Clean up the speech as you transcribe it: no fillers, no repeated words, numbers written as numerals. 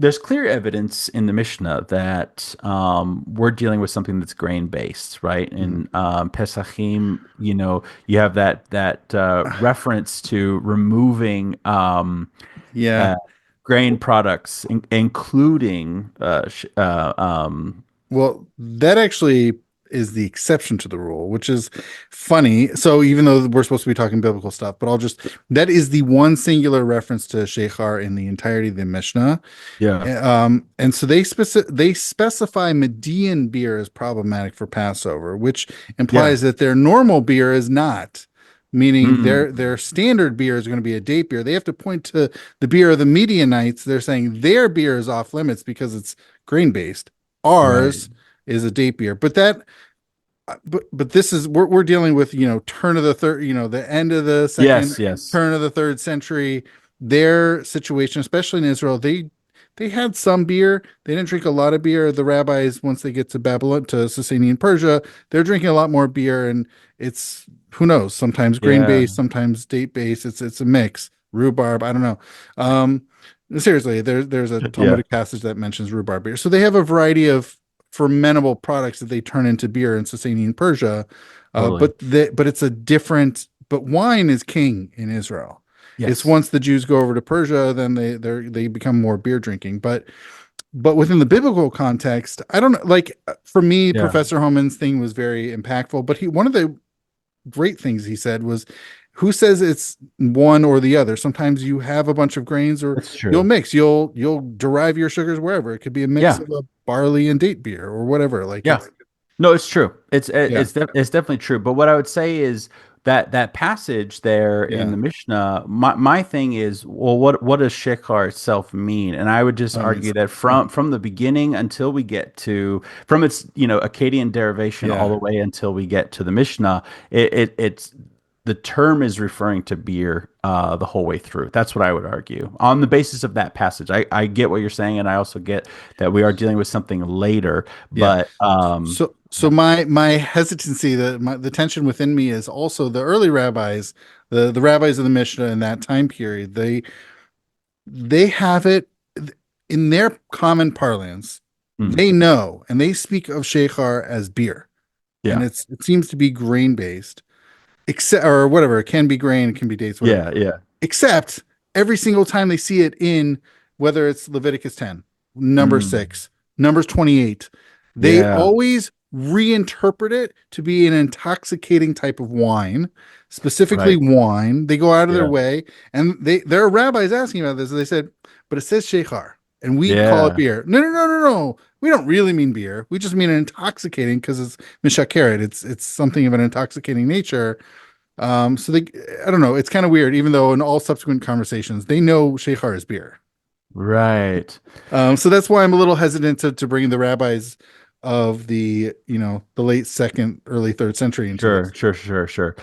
there's clear evidence in the Mishnah that we're dealing with something that's grain based, right? Mhm. In Pesachim, you have that reference to removing Yeah. uh, grain products, including Well, that actually is the exception to the rule, which is funny. So even though we're supposed to be talking biblical stuff, but that is the one singular reference to Shechar in the entirety of the Mishnah. yeah, And so they specify Median beer as problematic for Passover, which yeah, implies that their normal beer is not, meaning mm, their standard beer is going to be a date beer. They have to point to the beer of the Medianites. They're saying their beer is off limits because it's grain based. right, Ours is a date beer, but this is we're dealing with turn of the third, the end of the second, yes, yes, turn of the third century. Their situation, especially in Israel, they had some beer. They didn't drink a lot of beer. The rabbis, once they get to Babylon, to Sasanian Persia, they're drinking a lot more beer, and it's who knows, sometimes grain yeah, based, sometimes date based. It's a mix. Rhubarb, I don't know. Seriously, there's a yeah, Talmudic passage that mentions rhubarb beer. So they have a variety of fermentable products that they turn into beer in Sasanian Persia. totally, But it's a different. But wine is king in Israel. It's yes, once the Jews go over to Persia, then they become more beer drinking. But within the biblical context, I don't know. Like for me, yeah, Professor Homan's thing was very impactful. But he one of the great things he said was, who says it's one or the other? Sometimes you have a bunch of grains, or that's you'll true. mix. You'll derive your sugars wherever. It could be a mix Yeah, of a barley and date beer or whatever. Like yeah. it's No, it's true. yeah, It's definitely true. But what I would say is that passage there in yeah. the Mishnah, my thing is, well, what does shekar itself mean? And I would just I mean, argue that from the beginning until we get to from its Akkadian derivation all yeah. the way until we get to the Mishnah, it's the term is referring to beer the whole way through. That's what I would argue on the basis of that passage. I get what you're saying, and I also get that we are dealing with something later, Yeah. but So my hesitancy, the tension within me is also the early rabbis, the rabbis of the Mishnah in that time period. They have it in their common parlance. mm, They know and they speak of shechar as beer, and yeah, it seems to be grain based, except or whatever. It can be grain, it can be dates, whatever. yeah, yeah, Except every single time they see it in whether it's Leviticus 10, number mm, 6, Numbers 28, they yeah, always reinterpret it to be an intoxicating type of wine, specifically right, wine. They go out of their yeah, way, and there are rabbis asking about this. And they said, but it says shechar, and we call it yeah, beer. No, no, no, no, no. We don't really mean beer. We just mean an intoxicating because it's mishakeret. It's something of an intoxicating nature. So I don't know. It's kind of weird, even though in all subsequent conversations they know shechar is beer. right. So that's why I'm a little hesitant to bring the rabbis of the late second, early third century into Sure, this. sure, sure, sure.